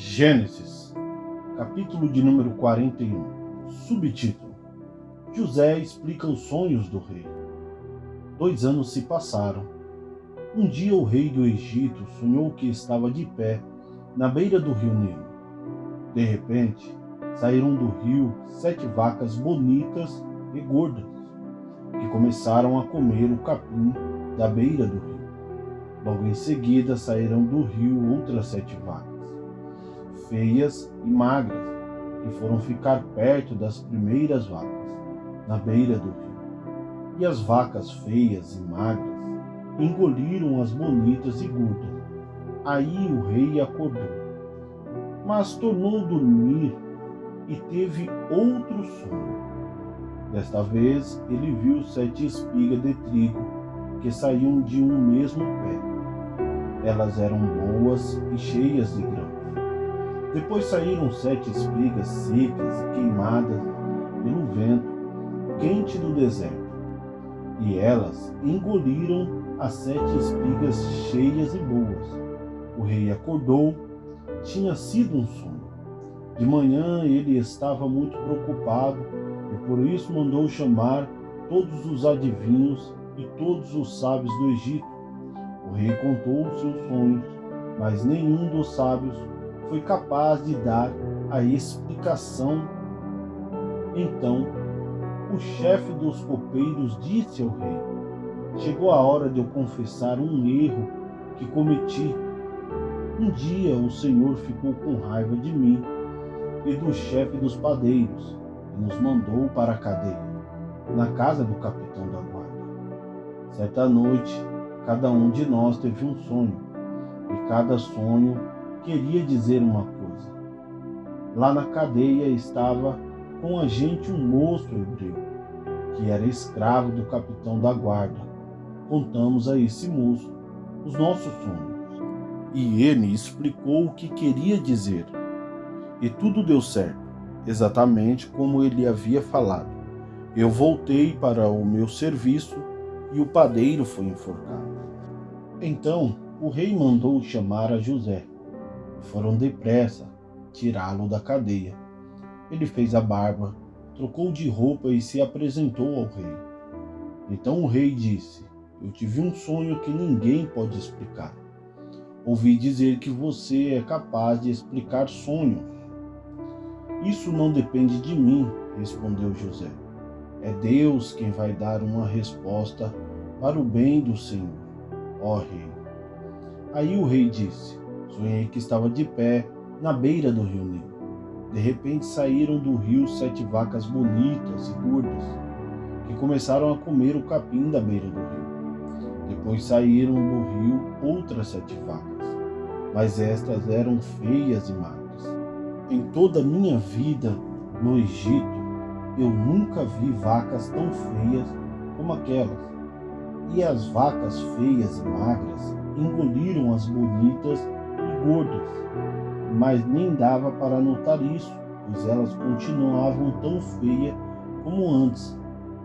Gênesis, capítulo de número 41. Subtítulo: José explica os sonhos do rei. 2 anos se passaram. Um dia o rei do Egito sonhou que estava de pé na beira do rio Nilo. De repente, saíram do rio 7 vacas bonitas e gordas, que começaram a comer o capim da beira do rio. Logo em seguida saíram do rio outras 7 vacas, feias e magras, que foram ficar perto das primeiras vacas, na beira do rio. E as vacas feias e magras engoliram as bonitas e gordas. Aí o rei acordou, mas tornou a dormir e teve outro sonho. Desta vez ele viu 7 espigas de trigo que saíam de um mesmo pé. Elas eram boas e cheias de grãos. Depois saíram 7 espigas secas e queimadas pelo vento quente do deserto, e elas engoliram as 7 espigas cheias e boas. O rei acordou. Tinha sido um sonho. De manhã ele estava muito preocupado e por isso mandou chamar todos os adivinhos e todos os sábios do Egito. O rei contou os seus sonhos, mas nenhum dos sábios foi capaz de dar a explicação. Então, o chefe dos copeiros disse ao rei: chegou a hora de eu confessar um erro que cometi. Um dia o Senhor ficou com raiva de mim e do chefe dos padeiros e nos mandou para a cadeia, na casa do capitão da guarda. Certa noite, cada um de nós teve um sonho, e cada sonho queria dizer uma coisa. Lá na cadeia estava com a gente um moço hebreu, que era escravo do capitão da guarda. Contamos a esse moço os nossos sonhos, e ele explicou o que queria dizer. E tudo deu certo, exatamente como ele havia falado. Eu voltei para o meu serviço e o padeiro foi enforcado. Então o rei mandou chamar a José. Foram depressa tirá-lo da cadeia. Ele fez a barba, trocou de roupa e se apresentou ao rei. Então o rei disse: eu tive um sonho que ninguém pode explicar. Ouvi dizer que você é capaz de explicar sonhos. Isso não depende de mim, respondeu José. É Deus quem vai dar uma resposta para o bem do Senhor, ó rei. Aí o rei disse: sonhei que estava de pé na beira do rio Nilo. De repente saíram do rio 7 vacas bonitas e gordas, que começaram a comer o capim da beira do rio. Depois saíram do rio outras 7 vacas, mas estas eram feias e magras. Em toda a minha vida no Egito, eu nunca vi vacas tão feias como aquelas. E as vacas feias e magras engoliram as bonitas e gordas, mas nem dava para notar isso, pois elas continuavam tão feias como antes.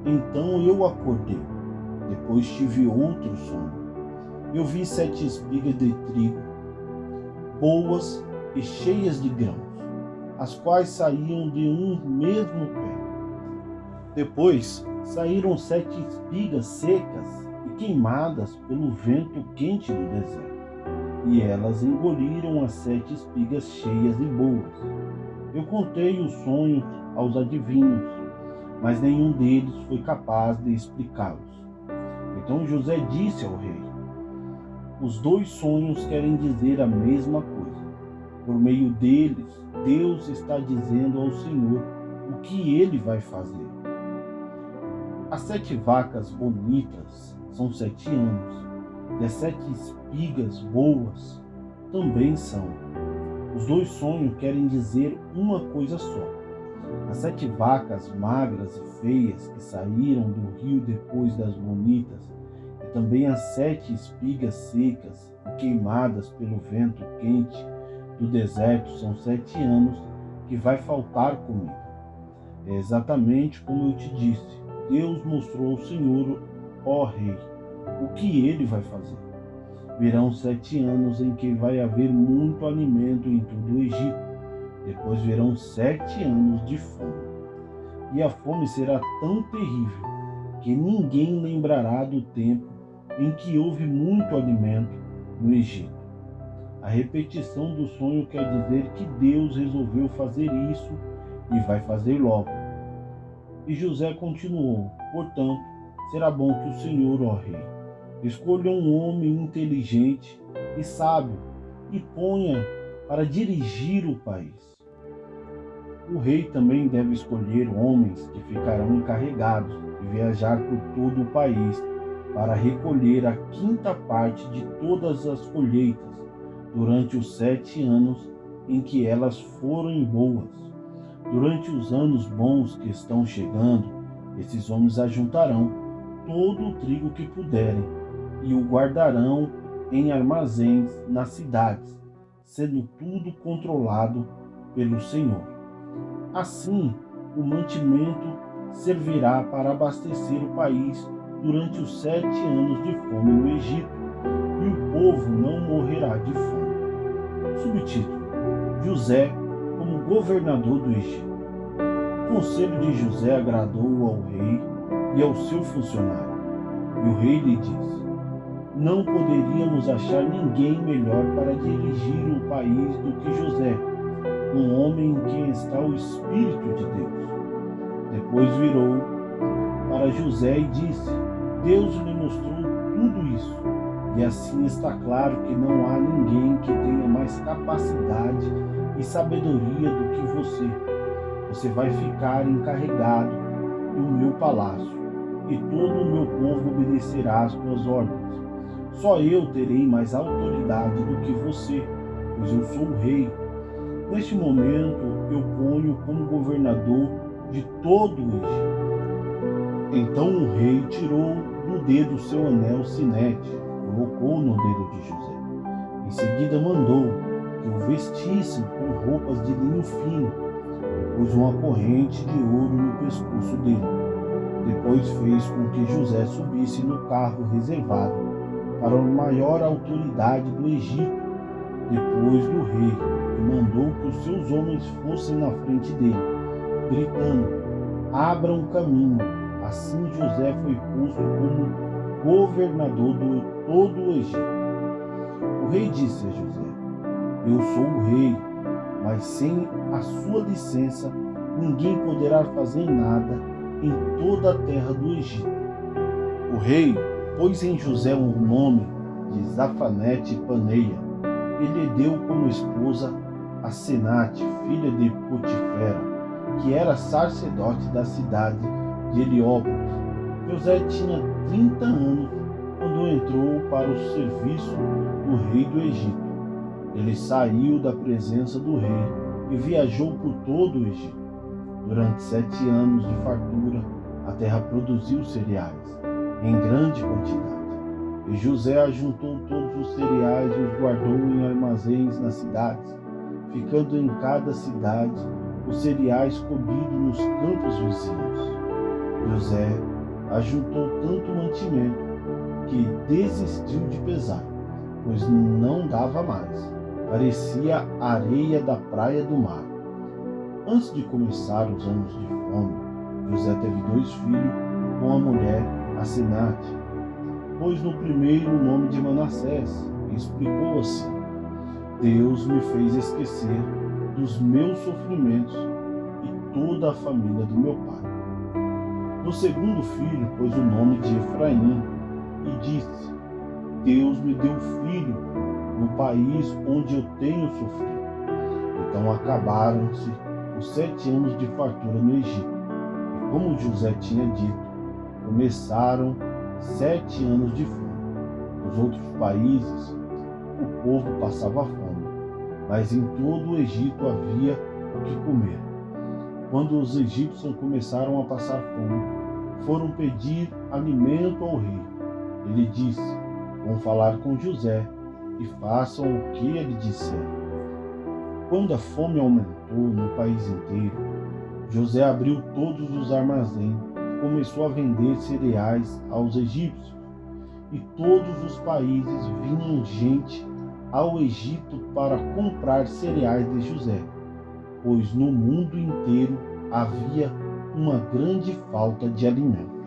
Então eu acordei. Depois tive outro sonho. Eu vi 7 espigas de trigo, boas e cheias de grãos, as quais saíam de um mesmo pé. Depois saíram 7 espigas secas e queimadas pelo vento quente do deserto, e elas engoliram as 7 espigas cheias e boas. Eu contei os sonhos aos adivinhos, mas nenhum deles foi capaz de explicá-los. Então José disse ao rei: os 2 sonhos querem dizer a mesma coisa. Por meio deles, Deus está dizendo ao Senhor o que ele vai fazer. As 7 vacas bonitas são 7 anos, e as 7 espigas boas também são. Os 2 sonhos querem dizer uma coisa só. As 7 vacas magras e feias que saíram do rio depois das bonitas, e também as 7 espigas secas e queimadas pelo vento quente do deserto são 7 anos que vai faltar comida. É exatamente como eu te disse. Deus mostrou ao Senhor, ó rei, o que ele vai fazer. Virão 7 anos em que vai haver muito alimento em todo o Egito. Depois virão 7 anos de fome. E a fome será tão terrível que ninguém lembrará do tempo em que houve muito alimento no Egito. A repetição do sonho quer dizer que Deus resolveu fazer isso e vai fazer logo. E José continuou: portanto, será bom que o Senhor, ó rei, escolha um homem inteligente e sábio e ponha para dirigir o país. O rei também deve escolher homens que ficarão encarregados de viajar por todo o país para recolher a quinta parte de todas as colheitas durante os 7 anos em que elas forem boas. Durante os anos bons que estão chegando, esses homens ajuntarão todo o trigo que puderem e o guardarão em armazéns nas cidades, sendo tudo controlado pelo Senhor. Assim, o mantimento servirá para abastecer o país durante os 7 anos de fome no Egito, e o povo não morrerá de fome. Subtítulo: José como governador do Egito. O conselho de José agradou ao rei e ao seu funcionário, e o rei lhe disse: não poderíamos achar ninguém melhor para dirigir o país do que José, um homem em quem está o Espírito de Deus. Depois virou para José e disse: Deus lhe mostrou tudo isso, e assim está claro que não há ninguém que tenha mais capacidade e sabedoria do que você. Você vai ficar encarregado do meu palácio, e todo o meu povo obedecerá às tuas ordens. Só eu terei mais autoridade do que você, pois eu sou o rei. Neste momento, eu ponho como governador de todo o Egito. Então o rei tirou do dedo seu anel sinete, colocou no dedo de José. Em seguida mandou que o vestissem com roupas de linho fino e pôs uma corrente de ouro no pescoço dele. Depois fez com que José subisse no carro reservado para a maior autoridade do Egito, depois do rei, e mandou que os seus homens fossem na frente dele, gritando: abram o caminho. Assim José foi posto como governador de todo o Egito. O rei disse a José: eu sou o rei, mas sem a sua licença ninguém poderá fazer nada em toda a terra do Egito. O rei pôs em José o nome de Zafanete Paneia. Ele deu como esposa a Senate, filha de Potifera, que era sacerdote da cidade de Heliópolis. José tinha 30 anos quando entrou para o serviço do rei do Egito. Ele saiu da presença do rei e viajou por todo o Egito. Durante 7 anos de fartura, a terra produziu cereais em grande quantidade. E José ajuntou todos os cereais e os guardou em armazéns nas cidades, ficando em cada cidade os cereais colhidos nos campos vizinhos. José ajuntou tanto mantimento que desistiu de pesar, pois não dava mais. Parecia a areia da praia do mar. Antes de começar os anos de fome, José teve 2 filhos com a mulher Asenate. Pôs no primeiro o nome de Manassés e explicou assim: Deus me fez esquecer dos meus sofrimentos e toda a família do meu pai. No segundo filho pôs o nome de Efraim e disse: Deus me deu filho no país onde eu tenho sofrido. Então acabaram-se os 7 anos de fartura no Egito. E como José tinha dito, começaram 7 anos de fome. Nos outros países, o povo passava fome, mas em todo o Egito havia o que comer. Quando os egípcios começaram a passar fome, foram pedir alimento ao rei. Ele disse: vão falar com José e façam o que ele disser. Quando a fome aumentou no país inteiro, José abriu todos os armazéns e começou a vender cereais aos egípcios. e todos os países vinham gente ao Egito para comprar cereais de José, pois no mundo inteiro havia uma grande falta de alimento.